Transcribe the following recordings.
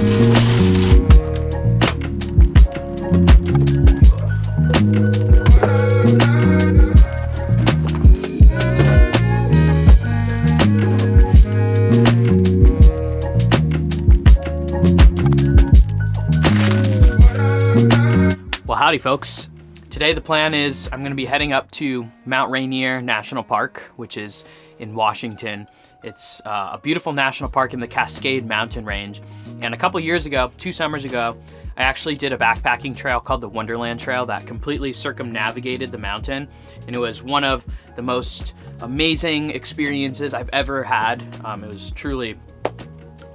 Well, howdy folks. Today the plan is I'm gonna be heading up to Mount Rainier National Park, which is in Washington. It's a beautiful national park in the Cascade Mountain Range. And a couple years ago, 2 summers ago, I actually did a backpacking trail called the Wonderland Trail that completely circumnavigated the mountain. And it was one of the most amazing experiences I've ever had. It was truly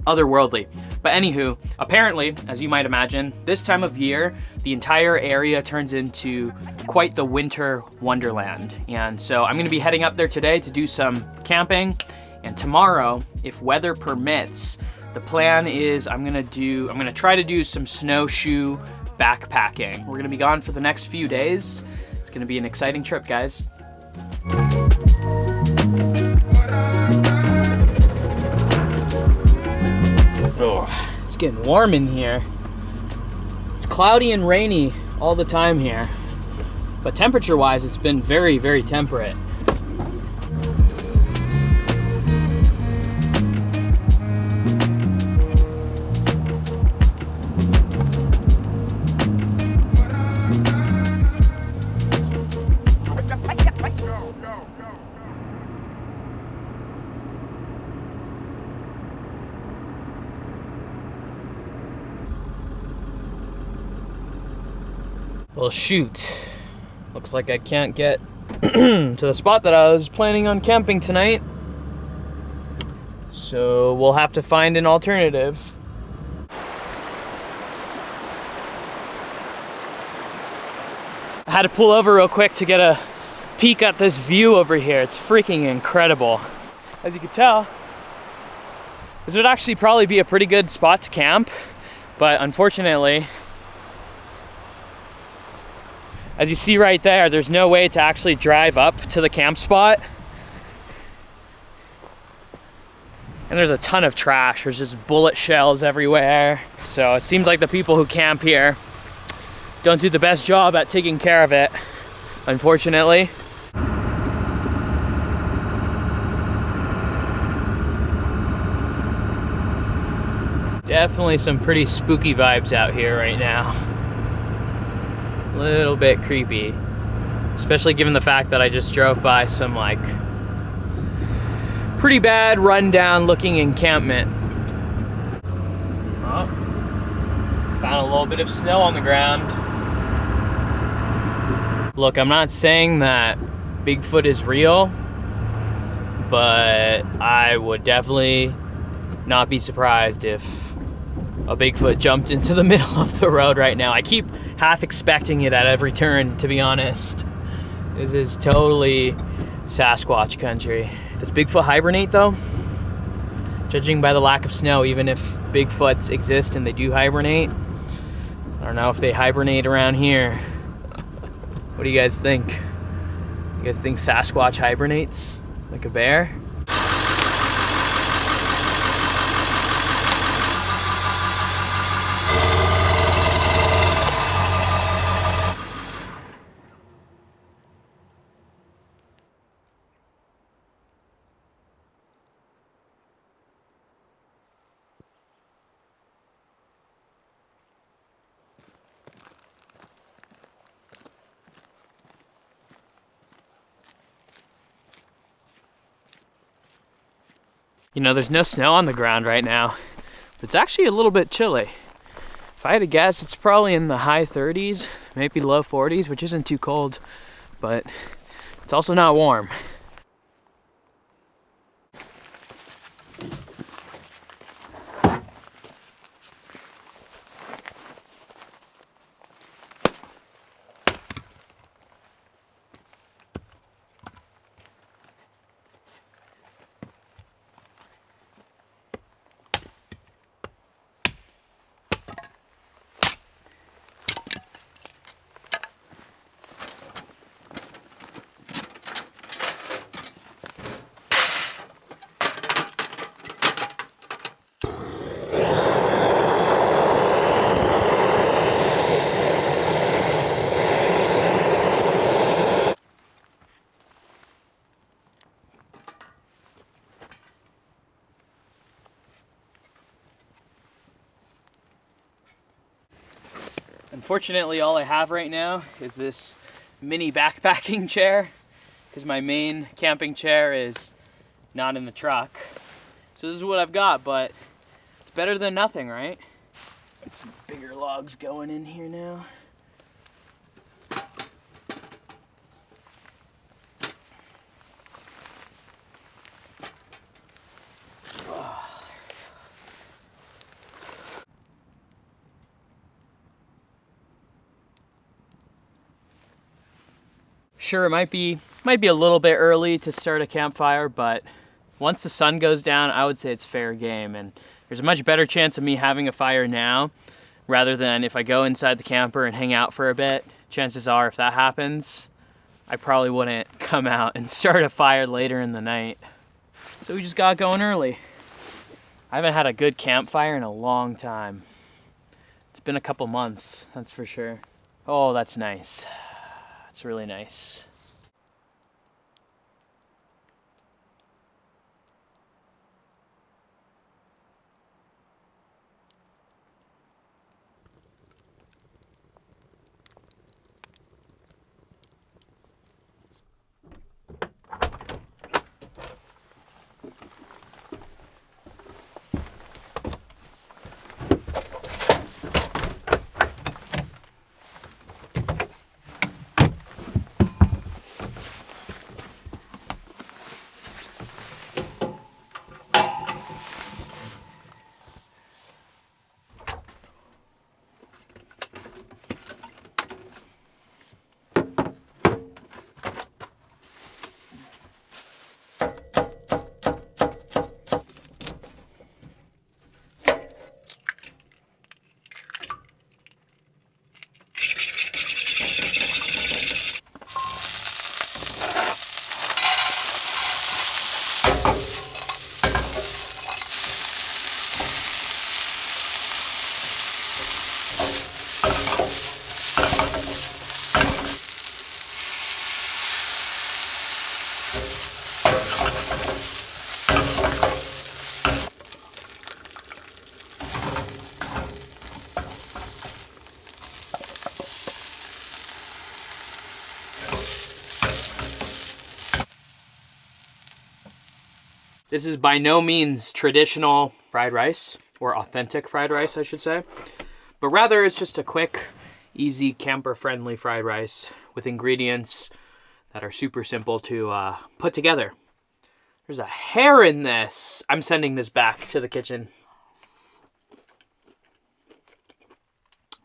otherworldly. But anywho, apparently, as you might imagine, this time of year, the entire area turns into quite the winter wonderland. And so I'm gonna be heading up there today to do some camping. And tomorrow, if weather permits, the plan is I'm gonna try to do some snowshoe backpacking. We're gonna be gone for the next few days. It's gonna be an exciting trip, guys. Oh, it's getting warm in here. It's cloudy and rainy all the time here, but temperature-wise, it's been very, very temperate. Well, shoot. Looks like I can't get to the spot that I was planning on camping tonight. So we'll have to find an alternative. I had to pull over real quick to get a peek at this view over here. It's freaking incredible. As you can tell, this would actually probably be a pretty good spot to camp, but unfortunately, as you see right there, there's no way to actually drive up to the camp spot. And there's a ton of trash. There's just bullet shells everywhere. So it seems like the people who camp here don't do the best job at taking care of it, unfortunately. Definitely some pretty spooky vibes out here right now. Little bit creepy, especially given the fact that I just drove by some like pretty bad rundown looking encampment. Oh, found a little bit of snow on the ground. Look, I'm not saying that Bigfoot is real, but I would definitely not be surprised if a Bigfoot jumped into the middle of the road right now. I keep half expecting it at every turn, to be honest. This is totally Sasquatch country. Does Bigfoot hibernate though? Judging by the lack of snow, even if Bigfoots exist and they do hibernate, I don't know if they hibernate around here. What do you guys think? You guys think Sasquatch hibernates like a bear? You know, there's no snow on the ground right now, but it's actually a little bit chilly. If I had to guess, it's probably in the high 30s, maybe low 40s, which isn't too cold, but it's also not warm. Unfortunately, all I have right now is this mini backpacking chair because my main camping chair is not in the truck. So this is what I've got, but it's better than nothing, right? Got some bigger logs going in here now. Sure, it might be a little bit early to start a campfire, but once the sun goes down, I would say it's fair game. And there's a much better chance of me having a fire now rather than if I go inside the camper and hang out for a bit. Chances are, if that happens, I probably wouldn't come out and start a fire later in the night. So we just got going early. I haven't had a good campfire in a long time. It's been a couple months, that's for sure. Oh, that's nice. It's really nice. This is by no means traditional fried rice, or authentic fried rice, I should say. But rather, it's just a quick, easy, camper-friendly fried rice with ingredients that are super simple to put together. There's a hair in this. I'm sending this back to the kitchen.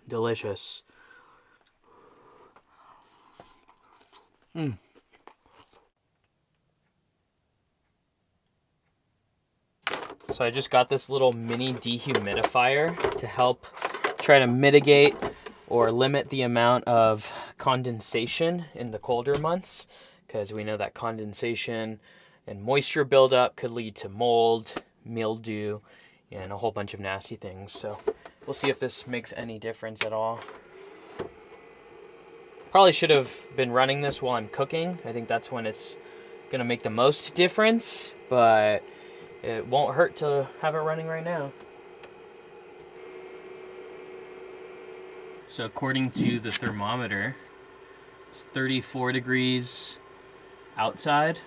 Delicious. So I just got this little mini dehumidifier to help try to mitigate or limit the amount of condensation in the colder months, because we know that condensation and moisture buildup could lead to mold, mildew, and a whole bunch of nasty things. So we'll see if this makes any difference at all. Probably should have been running this while I'm cooking. I think that's when it's gonna make the most difference, but it won't hurt to have it running right now. So according to the thermometer, it's 34 degrees outside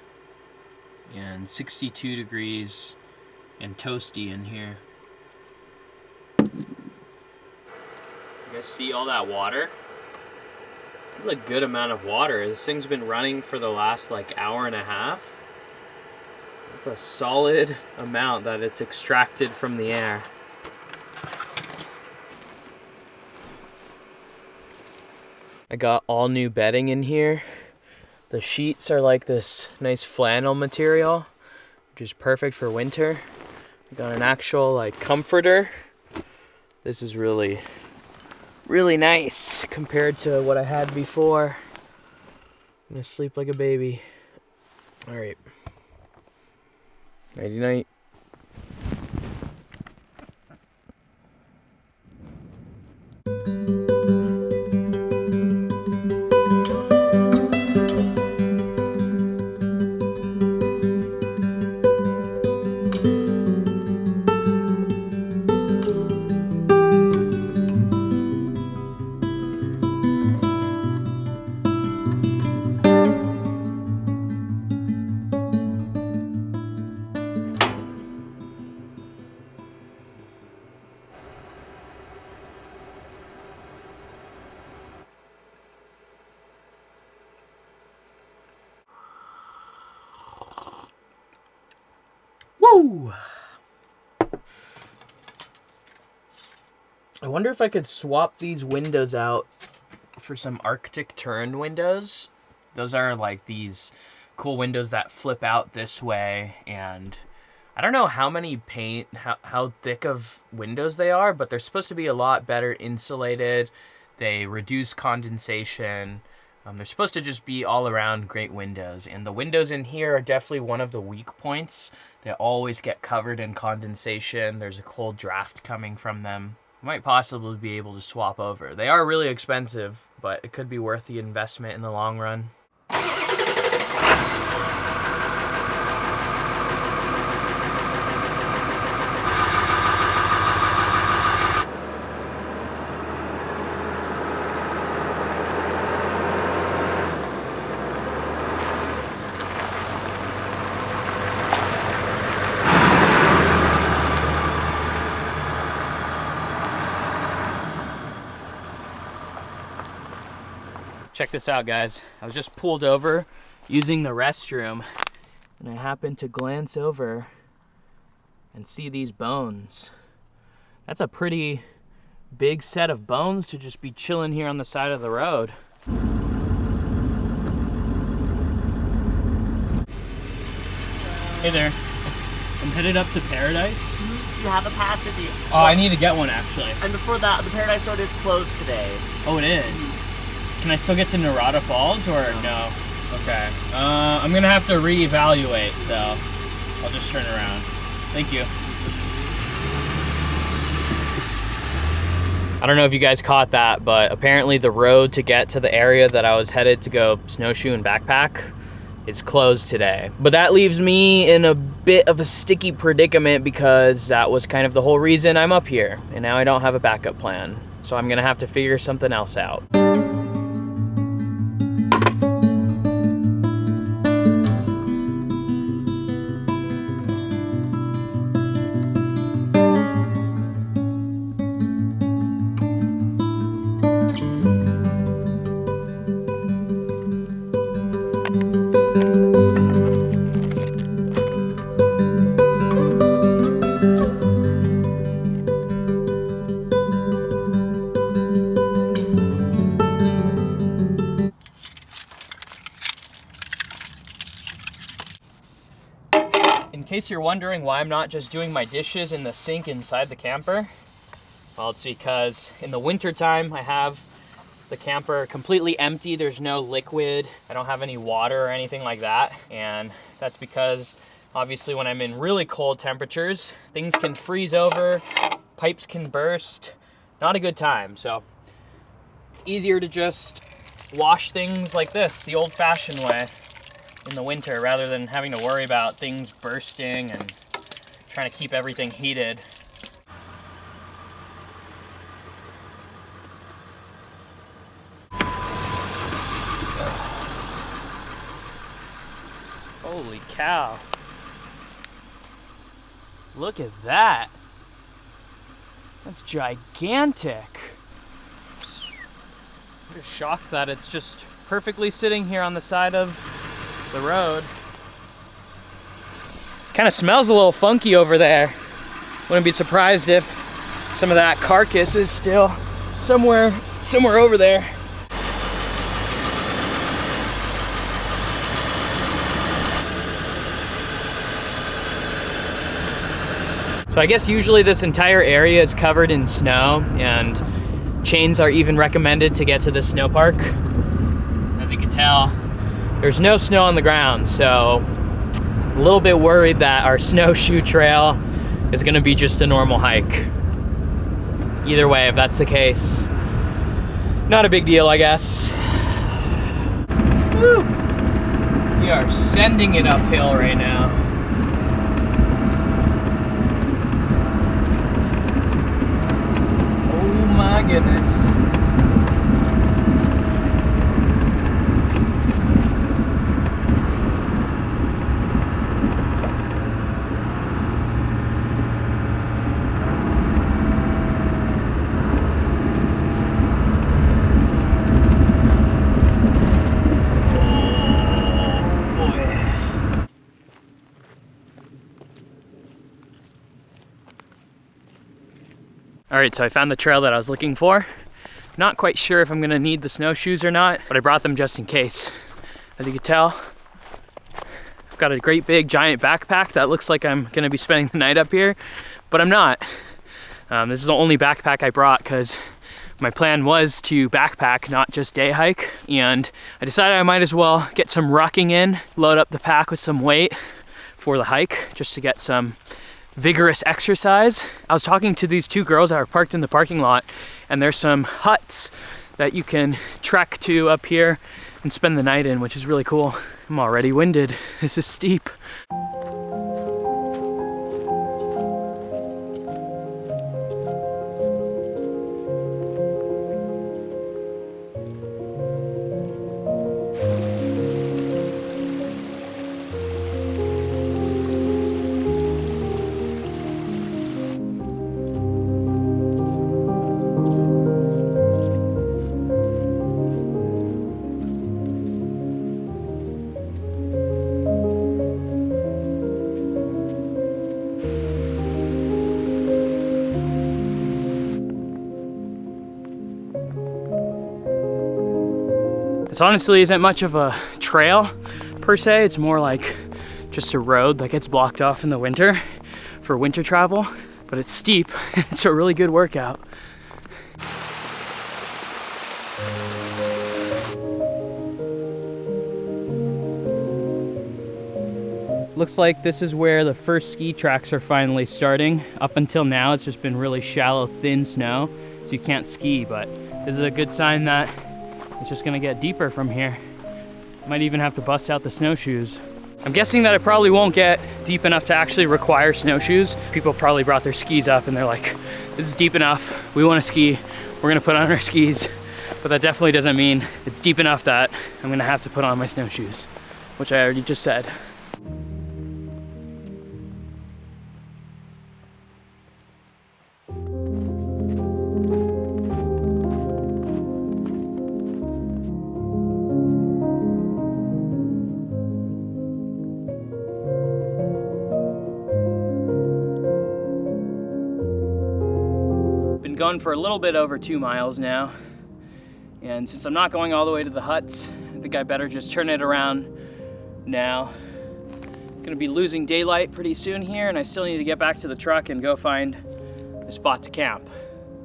and 62 degrees and toasty in here. You guys see all that water? It's a good amount of water. This thing's been running for the last like hour and a half. It's a solid amount that it's extracted from the air. I got all new bedding in here. The sheets are like this nice flannel material, which is perfect for winter. I got an actual like comforter. This is really nice compared to what I had before. I'm gonna sleep like a baby. All right. Nighty night. I wonder if I could swap these windows out for some Arctic turned windows. Those are like these cool windows that flip out this way, and I don't know how thick of windows they are, but they're supposed to be a lot better insulated. They reduce condensation. They're supposed to just be all around great windows, and the windows in here are definitely one of the weak points. They always get covered in condensation. There's a cold draft coming from them. I might possibly be able to swap over. They are really expensive, but it could be worth the investment in the long run. Check this out, guys. I was just pulled over using the restroom, and I happened to glance over and see these bones. That's a pretty big set of bones to just be chilling here on the side of the road. Hey there. I'm headed up to Paradise. Do you have a pass with you? Oh, I need to get one, actually. And before that, the Paradise Road is closed today. Oh, it is? Can I still get to Narada Falls, or no? Okay. I'm gonna have to reevaluate, so I'll just turn around. Thank you. I don't know if you guys caught that, but apparently the road to get to the area that I was headed to go snowshoe and backpack is closed today. But that leaves me in a bit of a sticky predicament, because that was kind of the whole reason I'm up here, and now I don't have a backup plan. So I'm gonna have to figure something else out. In case you're wondering why I'm not just doing my dishes in the sink inside the camper, well, it's because in the winter time I have the camper completely empty. There's no liquid. I don't have any water or anything like that. And that's because obviously when I'm in really cold temperatures, things can freeze over, pipes can burst. Not a good time. So it's easier to just wash things like this, the old-fashioned way, in the winter, rather than having to worry about things bursting and trying to keep everything heated. Holy cow. Look at that. That's gigantic. I'm just shocked that it's just perfectly sitting here on the side of the road. Kind of smells a little funky over there. Wouldn't be surprised if some of that carcass is still somewhere over there. So I guess usually this entire area is covered in snow, and chains are even recommended to get to the snow park. As you can tell, there's no snow on the ground, so a little bit worried that our snowshoe trail is gonna be just a normal hike. Either way, if that's the case, not a big deal, I guess. Woo. We are sending it uphill right now. Oh my goodness. All right, so I found the trail that I was looking for. Not quite sure if I'm gonna need the snowshoes or not, but I brought them just in case. As you can tell, I've got a great big giant backpack that looks like I'm gonna be spending the night up here, but I'm not. This is the only backpack I brought because my plan was to backpack, not just day hike. And I decided I might as well get some rucking in, load up the pack with some weight for the hike, just to get some vigorous exercise. I was talking to these two girls that are parked in the parking lot, and there's some huts that you can trek to up here and spend the night in, which is really cool. I'm already winded. This is steep. This honestly isn't much of a trail per se, it's more like just a road that gets blocked off in the winter for winter travel, but it's steep. It's a really good workout. Looks like this is where the first ski tracks are finally starting. Up until now, it's just been really shallow, thin snow, so you can't ski, but this is a good sign that it's just gonna get deeper from here. Might even have to bust out the snowshoes. I'm guessing that it probably won't get deep enough to actually require snowshoes. People probably brought their skis up and they're like, this is deep enough, we wanna ski, we're gonna put on our skis. But that definitely doesn't mean it's deep enough that I'm gonna have to put on my snowshoes, which I already just said. Going for a little bit over 2 miles now, and since I'm not going all the way to the huts, I think I better just turn it around now. I'm gonna be losing daylight pretty soon here, and I still need to get back to the truck and go find a spot to camp.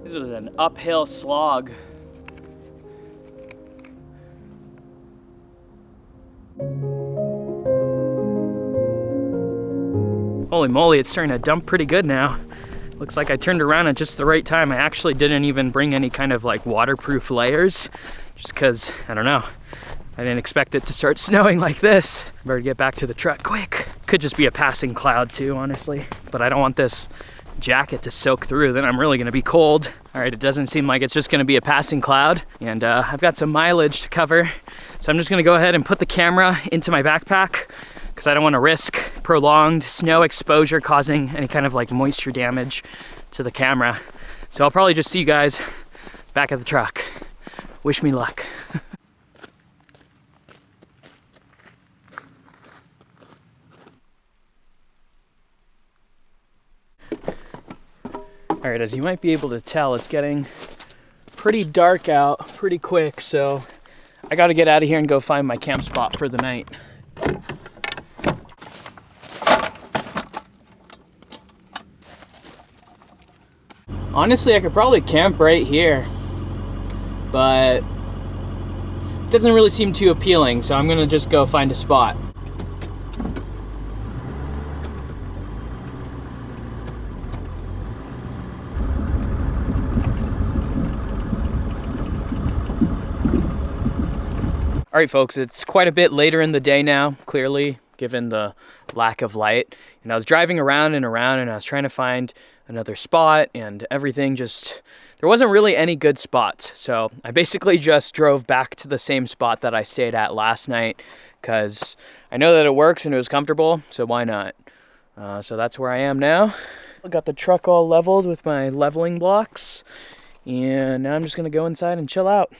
This was an uphill slog. Holy moly, it's starting to dump pretty good now. Looks like I turned around at just the right time. I actually didn't even bring any kind of like waterproof layers, just cause, I don't know, I didn't expect it to start snowing like this. Better get back to the truck quick. Could just be a passing cloud too, honestly. But I don't want this jacket to soak through, then I'm really gonna be cold. All right, it doesn't seem like it's just gonna be a passing cloud, and I've got some mileage to cover. So I'm just gonna go ahead and put the camera into my backpack, because I don't want to risk prolonged snow exposure causing any kind of like moisture damage to the camera. So I'll probably just see you guys back at the truck. Wish me luck. All right, as you might be able to tell, it's getting pretty dark out pretty quick, so I got to get out of here and go find my camp spot for the night. Honestly, I could probably camp right here, but it doesn't really seem too appealing, so I'm gonna just go find a spot. All right, folks, it's quite a bit later in the day now, clearly, given the lack of light. And I was driving around and around, and I was trying to find another spot, and everything just, there wasn't really any good spots. So I basically just drove back to the same spot that I stayed at last night, because I know that it works and it was comfortable, so why not? So that's where I am now. I got the truck all leveled with my leveling blocks, and now I'm just gonna go inside and chill out.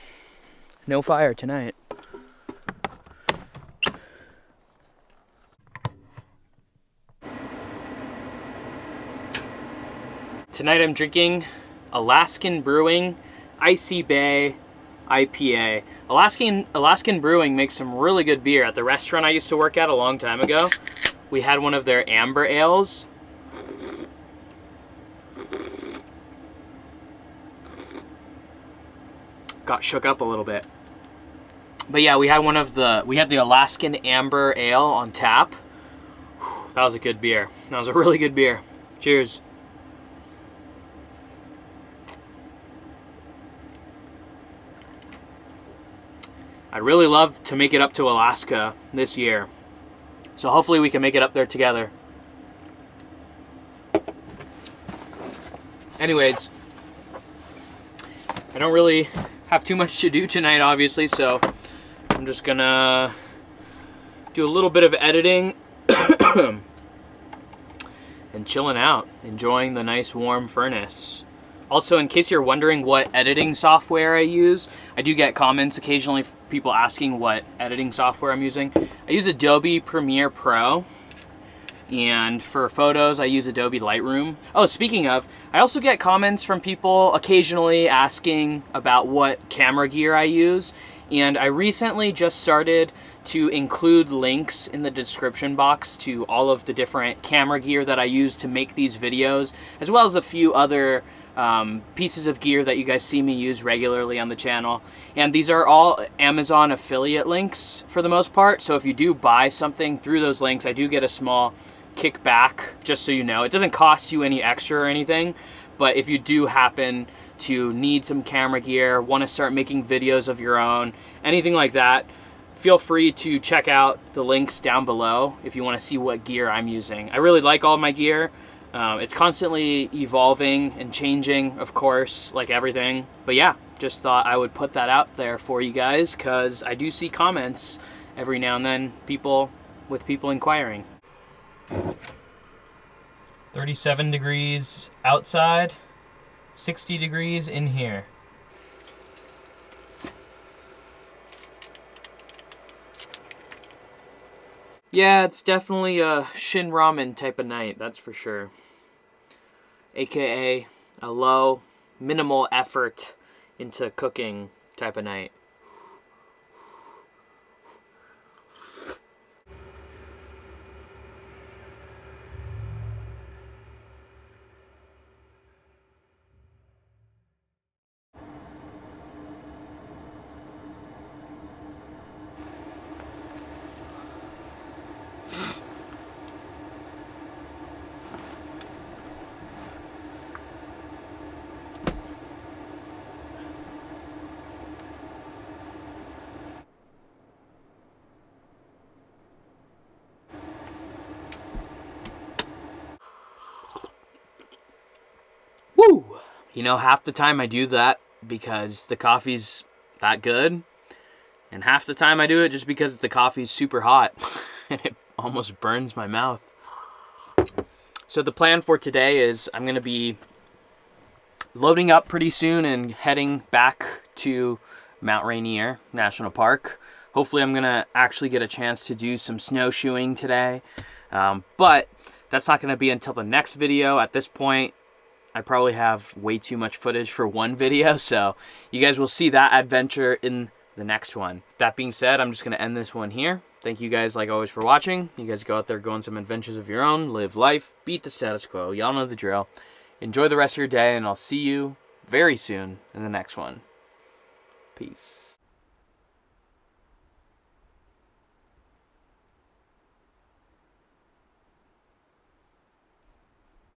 No fire tonight. Tonight I'm drinking Alaskan Brewing Icy Bay IPA. Alaskan Brewing makes some really good beer. At the restaurant I used to work at a long time ago, we had one of their amber ales. Got shook up a little bit. But yeah, we had the Alaskan Amber Ale on tap. Whew, that was a good beer. That was a really good beer. Cheers. I'd really love to make it up to Alaska this year. So hopefully we can make it up there together. Anyways, I don't really have too much to do tonight, obviously, so I'm just gonna do a little bit of editing and chilling out, enjoying the nice warm furnace. Also, in case you're wondering what editing software I use, I do get comments occasionally, people asking what editing software I'm using. I use Adobe Premiere Pro, and for photos I use Adobe Lightroom. Oh, speaking of, I also get comments from people occasionally asking about what camera gear I use, and I recently just started to include links in the description box to all of the different camera gear that I use to make these videos, as well as a few other pieces of gear that you guys see me use regularly on the channel. And these are all Amazon affiliate links for the most part, so if you do buy something through those links, I do get a small kickback, just so you know. It doesn't cost you any extra or anything, but if you do happen to need some camera gear, want to start making videos of your own, anything like that, feel free to check out the links down below if you want to see what gear I'm using. I really like all my gear. It's constantly evolving and changing, of course, like everything. But yeah, just thought I would put that out there for you guys, because I do see comments every now and then, people inquiring. 37 degrees outside, 60 degrees in here. Yeah, it's definitely a shin ramen type of night, that's for sure. AKA a low, minimal effort into cooking type of night. Woo! You know, half the time I do that because the coffee's that good, and half the time I do it just because the coffee's super hot and it almost burns my mouth. So the plan for today is I'm gonna be loading up pretty soon and heading back to Mount Rainier National Park. Hopefully I'm gonna actually get a chance to do some snowshoeing today, but that's not gonna be until the next video. At this point, I probably have way too much footage for one video, so you guys will see that adventure in the next one. That being said, I'm just going to end this one here. Thank you guys, like always, for watching. You guys go out there, go on some adventures of your own, live life, beat the status quo. Y'all know the drill. Enjoy the rest of your day, and I'll see you very soon in the next one. Peace.